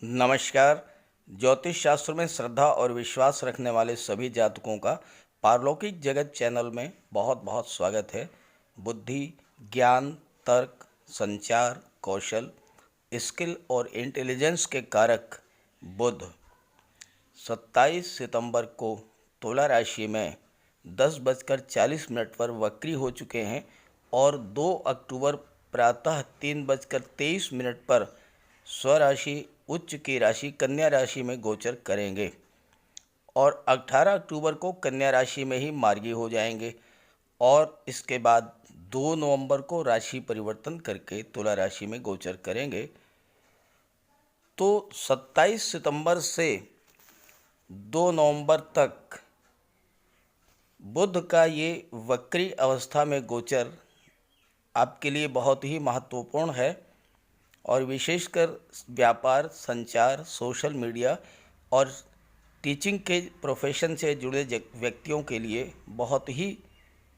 नमस्कार। ज्योतिष शास्त्र में श्रद्धा और विश्वास रखने वाले सभी जातकों का पारलौकिक जगत चैनल में बहुत बहुत स्वागत है। बुद्धि, ज्ञान, तर्क, संचार, कौशल, स्किल और इंटेलिजेंस के कारक बुध 27 सितंबर को तुला राशि में 10:40 पर वक्री हो चुके हैं और 2 अक्टूबर प्रातः 3:23 पर स्वराशि उच्च की राशि कन्या राशि में गोचर करेंगे और 18 अक्टूबर को कन्या राशि में ही मार्गी हो जाएंगे और इसके बाद 2 नवंबर को राशि परिवर्तन करके तुला राशि में गोचर करेंगे। तो 27 सितंबर से 2 नवंबर तक बुध का ये वक्री अवस्था में गोचर आपके लिए बहुत ही महत्वपूर्ण है और विशेषकर व्यापार, संचार, सोशल मीडिया और टीचिंग के प्रोफेशन से जुड़े व्यक्तियों के लिए बहुत ही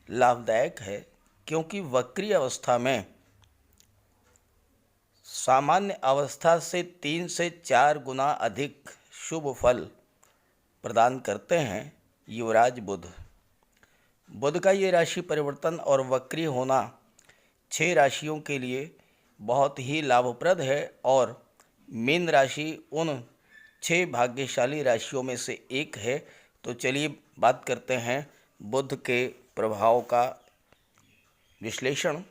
लाभदायक है, क्योंकि वक्री अवस्था में सामान्य अवस्था से 3 से 4 गुना अधिक शुभ फल प्रदान करते हैं युवराज बुध। बुध का ये राशि परिवर्तन और वक्री होना 6 राशियों के लिए बहुत ही लाभप्रद है और मीन राशि उन 6 भाग्यशाली राशियों में से एक है। तो चलिए बात करते हैं बुध के प्रभाव का विश्लेषण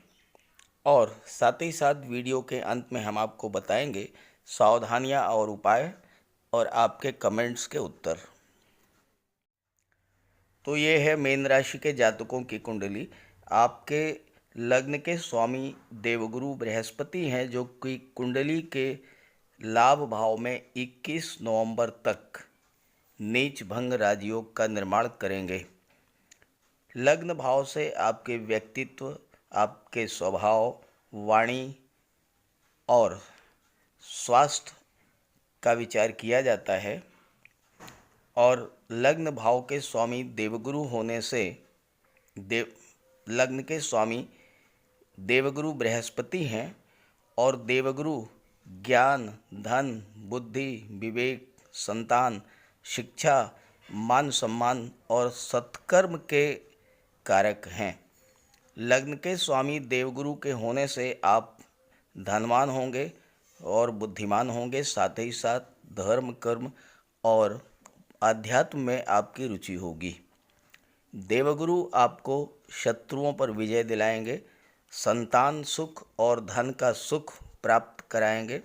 और साथ ही साथ वीडियो के अंत में हम आपको बताएंगे सावधानियां और उपाय और आपके कमेंट्स के उत्तर। तो ये है मीन राशि के जातकों की कुंडली। आपके लग्न के स्वामी देवगुरु बृहस्पति हैं, जो कि कुंडली के लाभ भाव में 21 नवंबर तक नीच भंग राजयोग का निर्माण करेंगे। लग्न भाव से आपके व्यक्तित्व, आपके स्वभाव, वाणी और स्वास्थ्य का विचार किया जाता है और लग्न भाव के स्वामी देवगुरु होने से लग्न के स्वामी देवगुरु बृहस्पति हैं और देवगुरु ज्ञान, धन, बुद्धि, विवेक, संतान, शिक्षा, मान सम्मान और सत्कर्म के कारक हैं। लग्न के स्वामी देवगुरु के होने से आप धनवान होंगे और बुद्धिमान होंगे, साथ ही साथ धर्म, कर्म और आध्यात्म में आपकी रुचि होगी। देवगुरु आपको शत्रुओं पर विजय दिलाएंगे, संतान सुख और धन का सुख प्राप्त कराएंगे।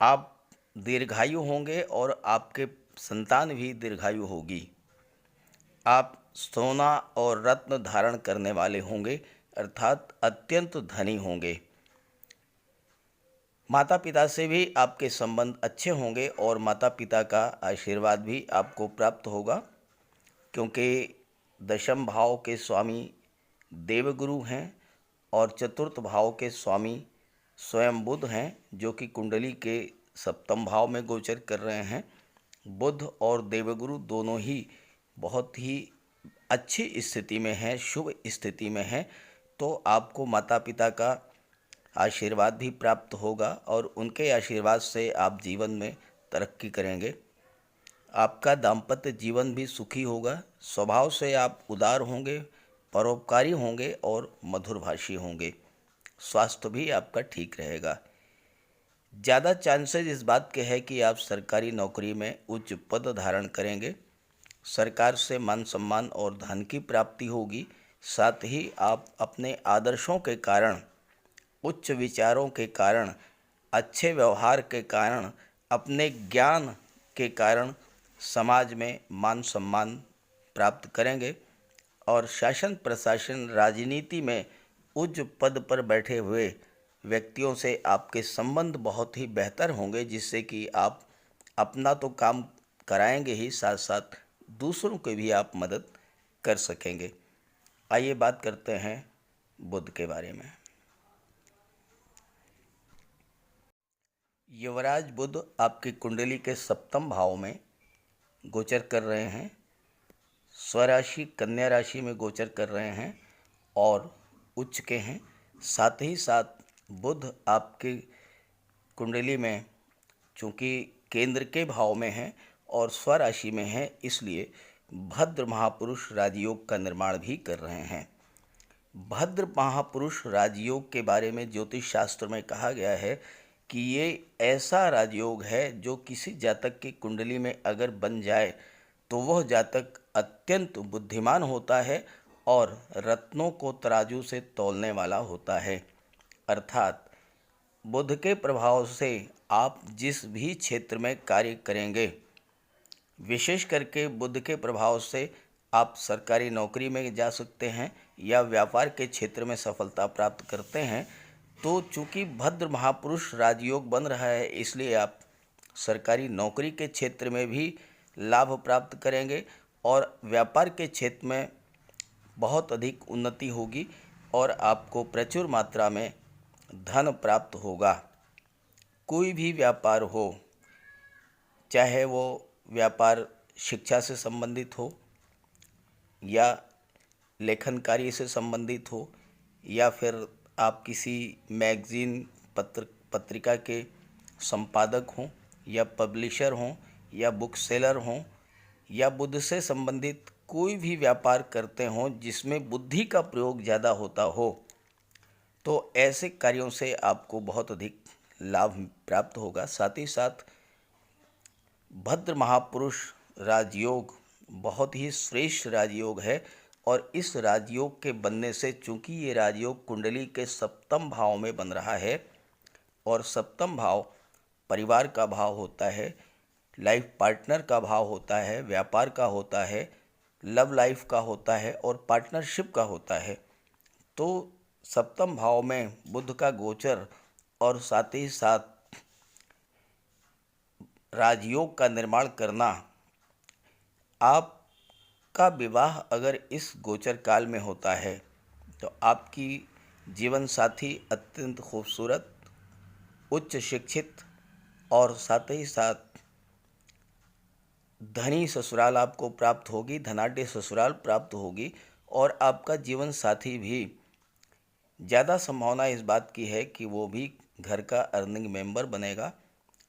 आप दीर्घायु होंगे और आपके संतान भी दीर्घायु होगी। आप सोना और रत्न धारण करने वाले होंगे, अर्थात अत्यंत धनी होंगे। माता पिता से भी आपके संबंध अच्छे होंगे और माता पिता का आशीर्वाद भी आपको प्राप्त होगा, क्योंकि दशम भाव के स्वामी देवगुरु हैं और चतुर्थ भाव के स्वामी स्वयं बुध हैं, जो कि कुंडली के सप्तम भाव में गोचर कर रहे हैं। बुध और देवगुरु दोनों ही बहुत ही अच्छी स्थिति में हैं, शुभ स्थिति में हैं। तो आपको माता पिता का आशीर्वाद भी प्राप्त होगा और उनके आशीर्वाद से आप जीवन में तरक्की करेंगे। आपका दाम्पत्य जीवन भी सुखी होगा। स्वभाव से आप उदार होंगे, परोपकारी होंगे और मधुरभाषी होंगे। स्वास्थ्य भी आपका ठीक रहेगा। ज़्यादा चांसेस इस बात के हैं कि आप सरकारी नौकरी में उच्च पद धारण करेंगे। सरकार से मान सम्मान और धन की प्राप्ति होगी। साथ ही आप अपने आदर्शों के कारण, उच्च विचारों के कारण, अच्छे व्यवहार के कारण, अपने ज्ञान के कारण समाज में मान सम्मान प्राप्त करेंगे और शासन प्रशासन, राजनीति में उच्च पद पर बैठे हुए व्यक्तियों से आपके संबंध बहुत ही बेहतर होंगे, जिससे कि आप अपना तो काम कराएंगे ही, साथ साथ दूसरों की भी आप मदद कर सकेंगे। आइए बात करते हैं बुध के बारे में। युवराज बुध आपकी कुंडली के सप्तम भाव में गोचर कर रहे हैं, स्वराशि कन्या राशि में गोचर कर रहे हैं और उच्च के हैं। साथ ही साथ बुध आपकी कुंडली में चूँकि केंद्र के भाव में है और स्वराशि में है, इसलिए भद्र महापुरुष राजयोग का निर्माण भी कर रहे हैं। भद्र महापुरुष राजयोग के बारे में ज्योतिष शास्त्र में कहा गया है कि ये ऐसा राजयोग है जो किसी जातक की कुंडली में अगर बन जाए तो वह जातक अत्यंत बुद्धिमान होता है और रत्नों को तराजू से तौलने वाला होता है। अर्थात बुध के प्रभाव से आप जिस भी क्षेत्र में कार्य करेंगे, विशेष करके बुध के प्रभाव से आप सरकारी नौकरी में जा सकते हैं या व्यापार के क्षेत्र में सफलता प्राप्त करते हैं। तो चूंकि भद्र महापुरुष राजयोग बन रहा है, इसलिए आप सरकारी नौकरी के क्षेत्र में भी लाभ प्राप्त करेंगे और व्यापार के क्षेत्र में बहुत अधिक उन्नति होगी और आपको प्रचुर मात्रा में धन प्राप्त होगा। कोई भी व्यापार हो, चाहे वो व्यापार शिक्षा से संबंधित हो या लेखन कार्य से संबंधित हो या फिर आप किसी मैगज़ीन पत्रिका के संपादक हों या पब्लिशर हों या बुक सेलर हों या बुद्ध से संबंधित कोई भी व्यापार करते हों जिसमें बुद्धि का प्रयोग ज़्यादा होता हो, तो ऐसे कार्यों से आपको बहुत अधिक लाभ प्राप्त होगा। साथ ही साथ भद्र महापुरुष राजयोग बहुत ही श्रेष्ठ राजयोग है और इस राजयोग के बनने से, चूंकि ये राजयोग कुंडली के सप्तम भाव में बन रहा है और सप्तम भाव परिवार का भाव होता है, लाइफ पार्टनर का भाव होता है, व्यापार का होता है, लव लाइफ का होता है और पार्टनरशिप का होता है। तो सप्तम भाव में बुध का गोचर और साथ ही साथ राजयोग का निर्माण करना, आपका विवाह अगर इस गोचर काल में होता है तो आपकी जीवन साथी अत्यंत खूबसूरत, उच्च शिक्षित और साथ ही साथ धनी ससुराल आपको प्राप्त होगी, धनाढ्य ससुराल प्राप्त होगी और आपका जीवन साथी भी ज़्यादा संभावना इस बात की है कि वो भी घर का अर्निंग मेंबर बनेगा,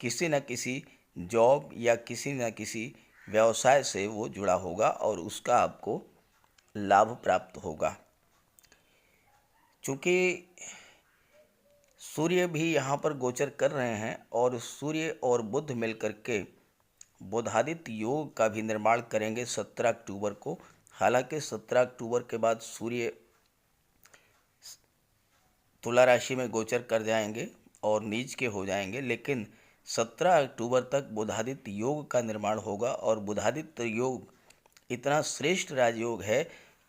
किसी न किसी जॉब या किसी न किसी व्यवसाय से वो जुड़ा होगा और उसका आपको लाभ प्राप्त होगा। चूँकि सूर्य भी यहाँ पर गोचर कर रहे हैं और सूर्य और बुध मिलकर के बुधादित्य योग का भी निर्माण करेंगे 17 अक्टूबर को। हालांकि 17 अक्टूबर के बाद सूर्य तुला राशि में गोचर कर जाएंगे और नीच के हो जाएंगे, लेकिन 17 अक्टूबर तक बुधादित्य योग का निर्माण होगा और बुधादित्य योग इतना श्रेष्ठ राजयोग है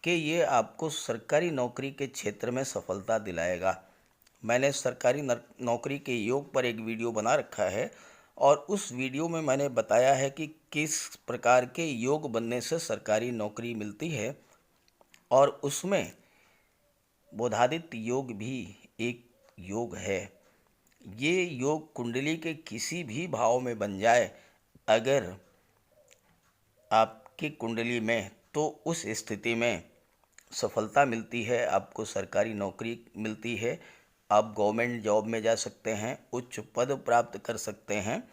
कि ये आपको सरकारी नौकरी के क्षेत्र में सफलता दिलाएगा। मैंने सरकारी नौकरी के योग पर एक वीडियो बना रखा है और उस वीडियो में मैंने बताया है कि किस प्रकार के योग बनने से सरकारी नौकरी मिलती है और उसमें बुधादित्य योग भी एक योग है। ये योग कुंडली के किसी भी भाव में बन जाए अगर आपकी कुंडली में, तो उस स्थिति में सफलता मिलती है, आपको सरकारी नौकरी मिलती है, आप गवर्नमेंट जॉब में जा सकते हैं, उच्च पद प्राप्त कर सकते हैं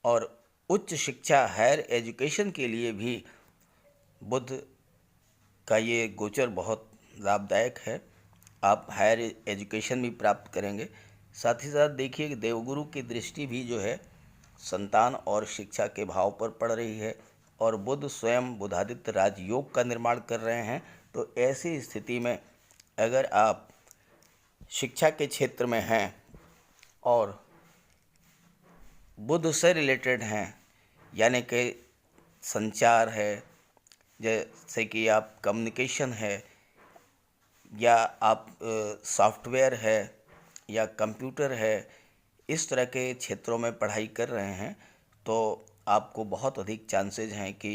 और उच्च शिक्षा हायर एजुकेशन के लिए भी बुध का ये गोचर बहुत लाभदायक है। आप हायर एजुकेशन भी प्राप्त करेंगे। साथ ही साथ देखिए कि देवगुरु की दृष्टि भी जो है संतान और शिक्षा के भाव पर पड़ रही है और बुध स्वयं बुधादित्य राजयोग का निर्माण कर रहे हैं। तो ऐसी स्थिति में अगर आप शिक्षा के क्षेत्र में हैं और बुध से रिलेटेड हैं, यानी कि संचार है, जैसे कि आप कम्युनिकेशन है या आप सॉफ्टवेयर है या कंप्यूटर है, इस तरह के क्षेत्रों में पढ़ाई कर रहे हैं तो आपको बहुत अधिक चांसेज हैं कि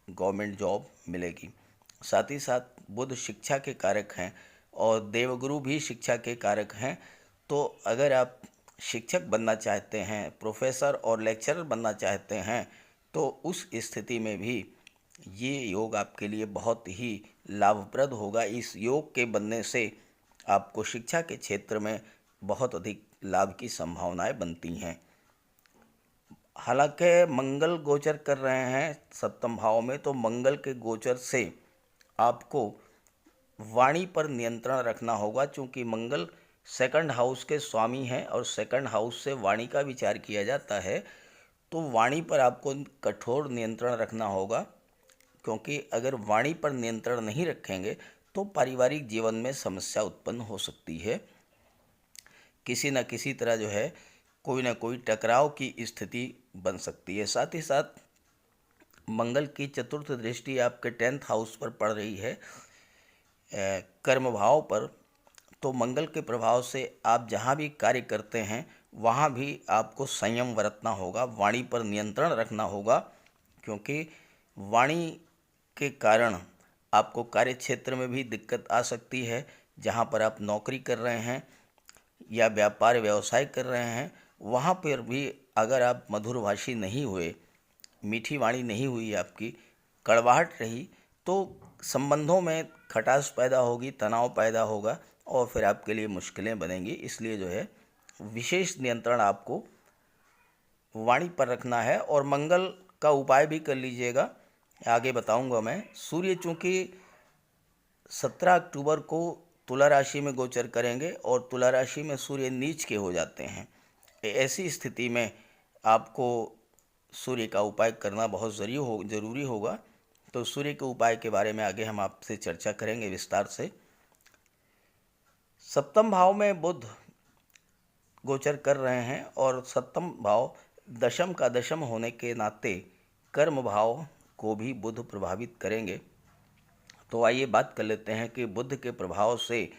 गवर्नमेंट जॉब मिलेगी। साथ ही साथ बुध शिक्षा के कारक हैं और देवगुरु भी शिक्षा के कारक हैं। तो अगर आप शिक्षक बनना चाहते हैं, प्रोफेसर और लेक्चरर बनना चाहते हैं, तो उस स्थिति में भी ये योग आपके लिए बहुत ही लाभप्रद होगा। इस योग के बनने से आपको शिक्षा के क्षेत्र में बहुत अधिक लाभ की संभावनाएं बनती हैं। हालांकि मंगल गोचर कर रहे हैं सप्तम भाव में, तो मंगल के गोचर से आपको वाणी पर नियंत्रण रखना होगा, क्योंकि मंगल सेकंड हाउस के स्वामी हैं और सेकंड हाउस से वाणी का विचार किया जाता है। तो वाणी पर आपको कठोर नियंत्रण रखना होगा, क्योंकि अगर वाणी पर नियंत्रण नहीं रखेंगे तो पारिवारिक जीवन में समस्या उत्पन्न हो सकती है। किसी न किसी तरह जो है कोई ना कोई टकराव की स्थिति बन सकती है। साथ ही साथ मंगल की चतुर्थ दृष्टि आपके 10th हाउस पर पड़ रही है, कर्म भाव पर। तो मंगल के प्रभाव से आप जहाँ भी कार्य करते हैं वहाँ भी आपको संयम बरतना होगा, वाणी पर नियंत्रण रखना होगा, क्योंकि वाणी के कारण आपको कार्य क्षेत्र में भी दिक्कत आ सकती है। जहाँ पर आप नौकरी कर रहे हैं या व्यापार व्यवसाय कर रहे हैं, वहाँ पर भी अगर आप मधुरभाषी नहीं हुए, मीठी वाणी नहीं हुई, आपकी कड़वाहट रही, तो संबंधों में खटास पैदा होगी, तनाव पैदा होगा और फिर आपके लिए मुश्किलें बनेंगी। इसलिए जो है विशेष नियंत्रण आपको वाणी पर रखना है और मंगल का उपाय भी कर लीजिएगा, आगे बताऊंगा मैं। सूर्य चूँकि 17 अक्टूबर को तुला राशि में गोचर करेंगे और तुला राशि में सूर्य नीच के हो जाते हैं। ऐसी स्थिति में आपको सूर्य का उपाय करना बहुत ज़रूरी होगा। तो सूर्य के उपाय के बारे में आगे हम आपसे चर्चा करेंगे विस्तार से। सप्तम भाव में बुध गोचर कर रहे हैं और सप्तम भाव दशम का दशम होने के नाते कर्म भाव को भी बुध प्रभावित करेंगे। तो आइए बात कर लेते हैं कि बुध के प्रभाव से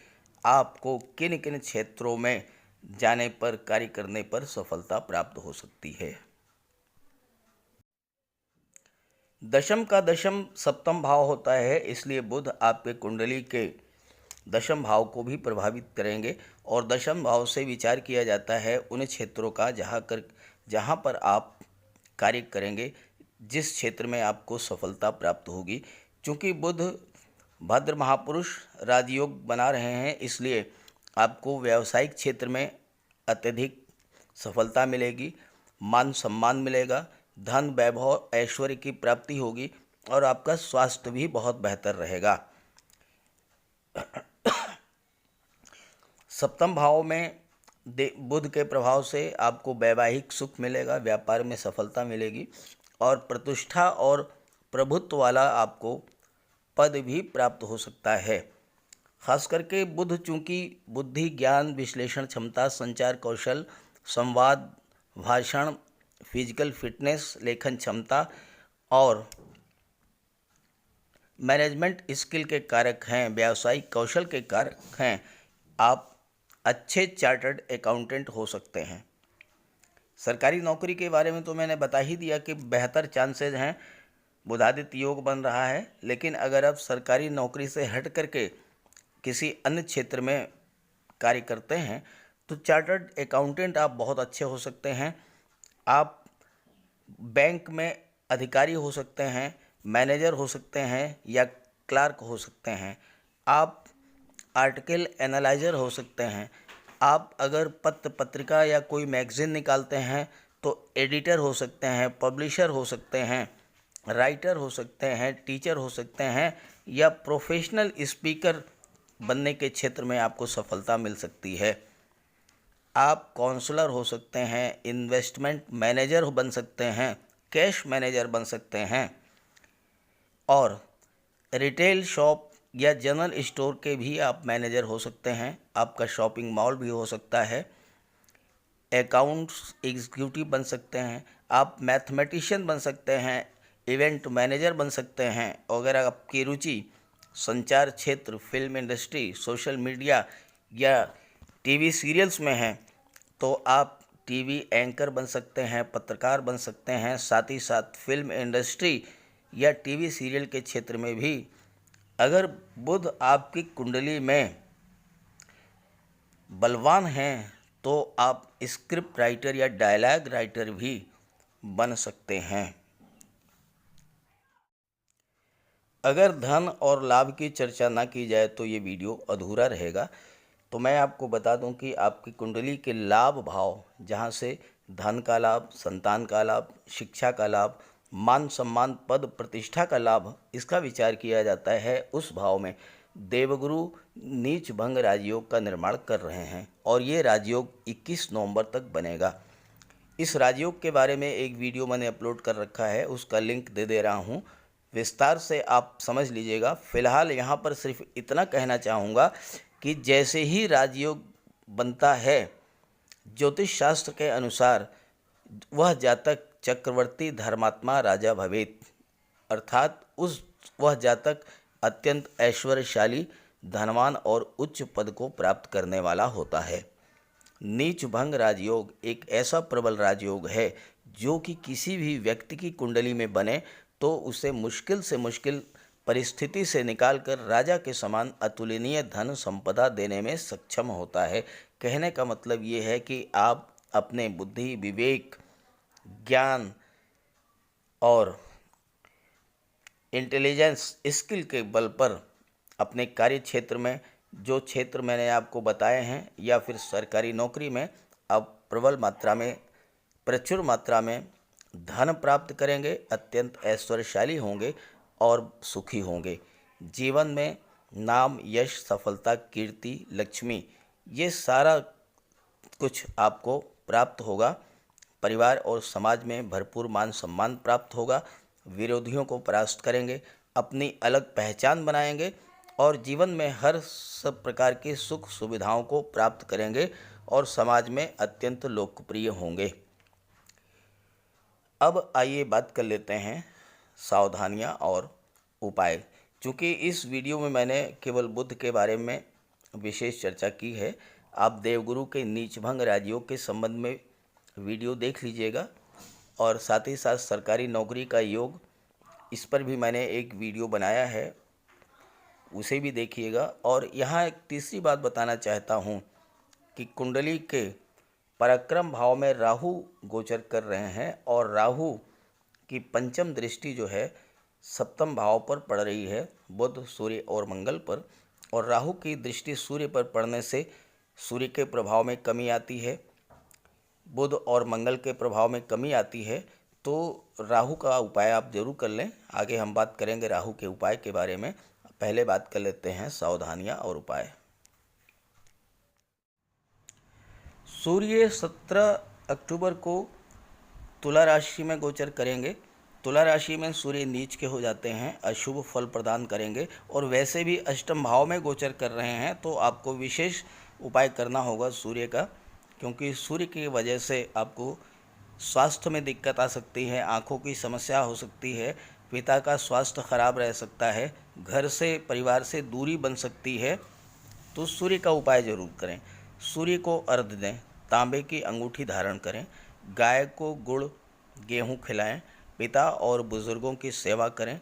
आपको किन किन क्षेत्रों में जाने पर, कार्य करने पर सफलता प्राप्त हो सकती है। दशम का दशम सप्तम भाव होता है, इसलिए बुध आपके कुंडली के दशम भाव को भी प्रभावित करेंगे और दशम भाव से विचार किया जाता है उन क्षेत्रों का जहाँ पर आप कार्य करेंगे, जिस क्षेत्र में आपको सफलता प्राप्त होगी। चूँकि बुध भद्र महापुरुष राजयोग बना रहे हैं, इसलिए आपको व्यावसायिक क्षेत्र में अत्यधिक सफलता मिलेगी, मान सम्मान मिलेगा, धन वैभव ऐश्वर्य की प्राप्ति होगी और आपका स्वास्थ्य भी बहुत बेहतर रहेगा। सप्तम भाव में बुध के प्रभाव से आपको वैवाहिक सुख मिलेगा, व्यापार में सफलता मिलेगी और प्रतिष्ठा और प्रभुत्व वाला आपको पद भी प्राप्त हो सकता है। खास करके बुध चूँकि बुद्धि, ज्ञान, विश्लेषण क्षमता, संचार कौशल, संवाद, भाषण, फिजिकल फिटनेस, लेखन क्षमता और मैनेजमेंट स्किल के कारक हैं, व्यावसायिक कौशल के कारक हैं, आप अच्छे चार्टर्ड अकाउंटेंट हो सकते हैं। सरकारी नौकरी के बारे में तो मैंने बता ही दिया कि बेहतर चांसेस हैं, बुधादित्य योग बन रहा है। लेकिन अगर आप सरकारी नौकरी से हट करके किसी अन्य क्षेत्र में कार्य करते हैं तो चार्टर्ड अकाउंटेंट आप बहुत अच्छे हो सकते हैं। आप बैंक में अधिकारी हो सकते हैं, मैनेजर हो सकते हैं या क्लार्क हो सकते हैं। आप आर्टिकल एनालाइजर हो सकते हैं। आप अगर पत्र पत्रिका या कोई मैगज़ीन निकालते हैं तो एडिटर हो सकते हैं, पब्लिशर हो सकते हैं, राइटर हो सकते हैं, टीचर हो सकते हैं या प्रोफेशनल स्पीकर बनने के क्षेत्र में आपको सफलता मिल सकती है। आप काउंसलर हो सकते हैं, इन्वेस्टमेंट मैनेजर बन सकते हैं, कैश मैनेजर बन सकते हैं और रिटेल शॉप या जनरल स्टोर के भी आप मैनेजर हो सकते हैं। आपका शॉपिंग मॉल भी हो सकता है, अकाउंट्स एग्जीक्यूटिव बन सकते हैं, आप मैथमेटिशियन बन सकते हैं, इवेंट मैनेजर बन सकते हैं। अगर आपकी रुचि संचार क्षेत्र, फिल्म इंडस्ट्री, सोशल मीडिया या टीवी सीरियल्स में है तो आप टीवी एंकर बन सकते हैं, पत्रकार बन सकते हैं। साथ ही साथ फिल्म इंडस्ट्री या टीवी सीरियल के क्षेत्र में भी अगर बुध आपकी कुंडली में बलवान हैं तो आप स्क्रिप्ट राइटर या डायलॉग राइटर भी बन सकते हैं। अगर धन और लाभ की चर्चा ना की जाए तो ये वीडियो अधूरा रहेगा। तो मैं आपको बता दूं कि आपकी कुंडली के लाभ भाव, जहां से धन का लाभ, संतान का लाभ, शिक्षा का लाभ, मान सम्मान, पद प्रतिष्ठा का लाभ, इसका विचार किया जाता है, उस भाव में देवगुरु नीच भंग राजयोग का निर्माण कर रहे हैं और ये राजयोग 21 नवंबर तक बनेगा। इस राजयोग के बारे में एक वीडियो मैंने अपलोड कर रखा है, उसका लिंक दे दे रहा हूँ, विस्तार से आप समझ लीजिएगा। फिलहाल यहाँ पर सिर्फ इतना कहना चाहूँगा कि जैसे ही राजयोग बनता है, ज्योतिष शास्त्र के अनुसार वह जातक चक्रवर्ती धर्मात्मा राजा भवेत, अर्थात वह जातक अत्यंत ऐश्वर्यशाली, धनवान और उच्च पद को प्राप्त करने वाला होता है। नीच भंग राजयोग एक ऐसा प्रबल राजयोग है जो कि किसी भी व्यक्ति की कुंडली में बने तो उसे मुश्किल से मुश्किल परिस्थिति से निकालकर राजा के समान अतुलनीय धन संपदा देने में सक्षम होता है। कहने का मतलब ये है कि आप अपने बुद्धि, विवेक, ज्ञान और इंटेलिजेंस, स्किल के बल पर अपने कार्य क्षेत्र में, जो क्षेत्र मैंने आपको बताए हैं, या फिर सरकारी नौकरी में आप प्रबल मात्रा में, प्रचुर मात्रा में धन प्राप्त करेंगे, अत्यंत ऐश्वर्यशाली होंगे और सुखी होंगे। जीवन में नाम, यश, सफलता, कीर्ति, लक्ष्मी, ये सारा कुछ आपको प्राप्त होगा। परिवार और समाज में भरपूर मान सम्मान प्राप्त होगा। विरोधियों को परास्त करेंगे, अपनी अलग पहचान बनाएंगे और जीवन में हर सब प्रकार की सुख सुविधाओं को प्राप्त करेंगे और समाज में अत्यंत लोकप्रिय होंगे। अब आइए बात कर लेते हैं सावधानियां और उपाय। चूँकि इस वीडियो में मैंने केवल बुध के बारे में विशेष चर्चा की है, आप देवगुरु के नीचभंग राजयोग के संबंध में वीडियो देख लीजिएगा और साथ ही साथ सरकारी नौकरी का योग, इस पर भी मैंने एक वीडियो बनाया है, उसे भी देखिएगा। और यहाँ एक तीसरी बात बताना चाहता हूँ कि कुंडली के पराक्रम भाव में राहु गोचर कर रहे हैं और राहु की पंचम दृष्टि जो है सप्तम भाव पर पड़ रही है, बुध, सूर्य और मंगल पर। और राहु की दृष्टि सूर्य पर पड़ने से सूर्य के प्रभाव में कमी आती है, बुध और मंगल के प्रभाव में कमी आती है। तो राहु का उपाय आप जरूर कर लें। आगे हम बात करेंगे राहु के उपाय के बारे में, पहले बात कर लेते हैं सावधानियां और उपाय। सूर्य 17 अक्टूबर को तुला राशि में गोचर करेंगे। तुला राशि में सूर्य नीच के हो जाते हैं, अशुभ फल प्रदान करेंगे और वैसे भी अष्टम भाव में गोचर कर रहे हैं, तो आपको विशेष उपाय करना होगा सूर्य का, क्योंकि सूर्य की वजह से आपको स्वास्थ्य में दिक्कत आ सकती है, आँखों की समस्या हो सकती है, पिता का स्वास्थ्य खराब रह सकता है, घर से, परिवार से दूरी बन सकती है। तो सूर्य का उपाय जरूर करें। सूर्य को अर्घ्य दें, तांबे की अंगूठी धारण करें, गाय को गुड़ गेहूं खिलाएं, पिता और बुजुर्गों की सेवा करें,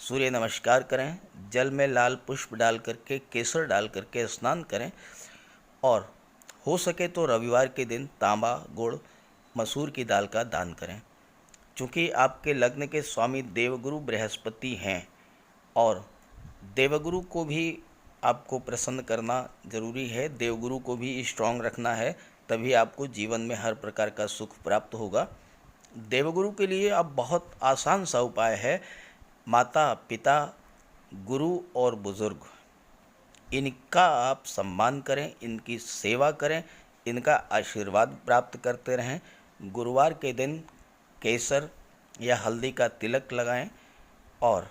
सूर्य नमस्कार करें, जल में लाल पुष्प डाल करके, केसर डाल करके स्नान करें और हो सके तो रविवार के दिन तांबा, गुड़, मसूर की दाल का दान करें। चूँकि आपके लग्न के स्वामी देवगुरु बृहस्पति हैं और देवगुरु को भी आपको प्रसन्न करना जरूरी है, देवगुरु को भी स्ट्रांग रखना है, तभी आपको जीवन में हर प्रकार का सुख प्राप्त होगा। देवगुरु के लिए अब बहुत आसान सा उपाय है, माता, पिता, गुरु और बुजुर्ग, इनका आप सम्मान करें, इनकी सेवा करें, इनका आशीर्वाद प्राप्त करते रहें। गुरुवार के दिन केसर या हल्दी का तिलक लगाएं और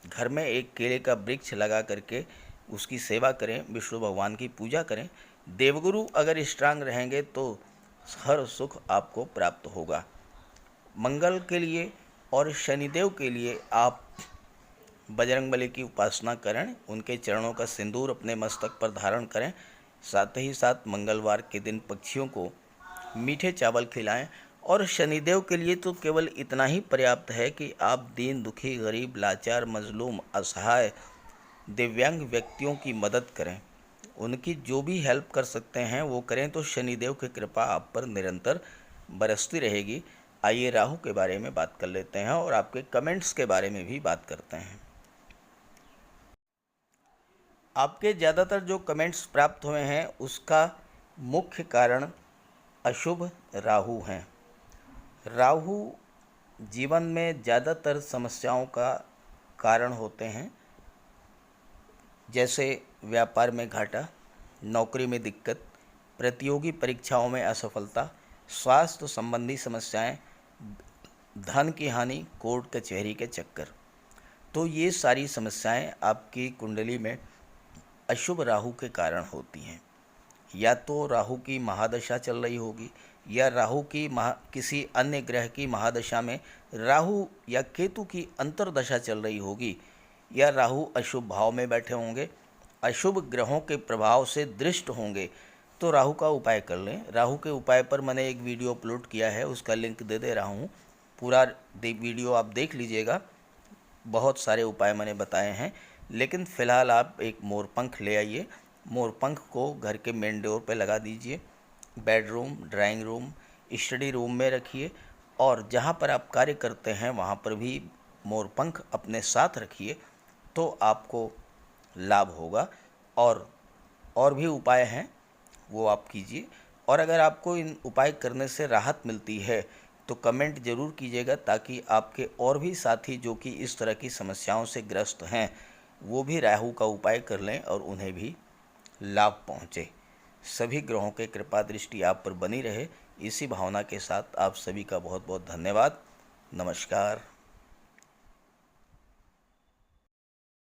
घर में एक केले का वृक्ष लगा करके उसकी सेवा करें, विष्णु भगवान की पूजा करें। देवगुरु अगर स्ट्रांग रहेंगे तो हर सुख आपको प्राप्त होगा। मंगल के लिए और शनिदेव के लिए आप बजरंगबली की उपासना करें, उनके चरणों का सिंदूर अपने मस्तक पर धारण करें। साथ ही साथ मंगलवार के दिन पक्षियों को मीठे चावल खिलाएं। और शनिदेव के लिए तो केवल इतना ही पर्याप्त है कि आप दीन, दुखी, गरीब, लाचार, मजलूम, असहाय, दिव्यांग व्यक्तियों की मदद करें, उनकी जो भी हेल्प कर सकते हैं वो करें, तो शनिदेव की कृपा आप पर निरंतर बरसती रहेगी। आइए राहु के बारे में बात कर लेते हैं और आपके कमेंट्स के बारे में भी बात करते हैं। आपके ज़्यादातर जो कमेंट्स प्राप्त हुए हैं उसका मुख्य कारण अशुभ राहु हैं। राहु जीवन में ज़्यादातर समस्याओं का कारण होते हैं, जैसे व्यापार में घाटा, नौकरी में दिक्कत, प्रतियोगी परीक्षाओं में असफलता, स्वास्थ्य संबंधी समस्याएं, धन की हानि, कोर्ट कचहरी के चक्कर। तो ये सारी समस्याएं आपकी कुंडली में अशुभ राहु के कारण होती हैं। या तो राहु की महादशा चल रही होगी, या राहु की किसी अन्य ग्रह की महादशा में राहु या केतु की अंतर्दशा चल रही होगी, या राहु अशुभ भाव में बैठे होंगे, अशुभ ग्रहों के प्रभाव से दृष्ट होंगे। तो राहु का उपाय कर लें। राहु के उपाय पर मैंने एक वीडियो अपलोड किया है, उसका लिंक दे दे रहा हूँ। पूरा वीडियो आप देख लीजिएगा। बहुत सारे उपाय मैंने बताए हैं, लेकिन फ़िलहाल आप एक मोरपंख ले आइए। मोरपंख को घर के मेन डोर पे लगा दीजिए, bedroom, drawing room, study room में रखिए, और जहाँ पर आप कार्य करते हैं वहाँ पर भी मोरपंख अपने साथ रखिए, तो आपको लाभ होगा। और भी उपाय हैं, वो आप कीजिए। और अगर आपको इन उपाय करने से राहत मिलती है तो कमेंट ज़रूर कीजिएगा, ताकि आपके और भी साथी जो कि इस तरह की समस्याओं से ग्रस्त हैं, वो भी राहु का उपाय कर लें और उन्हें भी लाभ पहुँचे। सभी ग्रहों के कृपा दृष्टि आप पर बनी रहे, इसी भावना के साथ आप सभी का बहुत बहुत धन्यवाद। नमस्कार।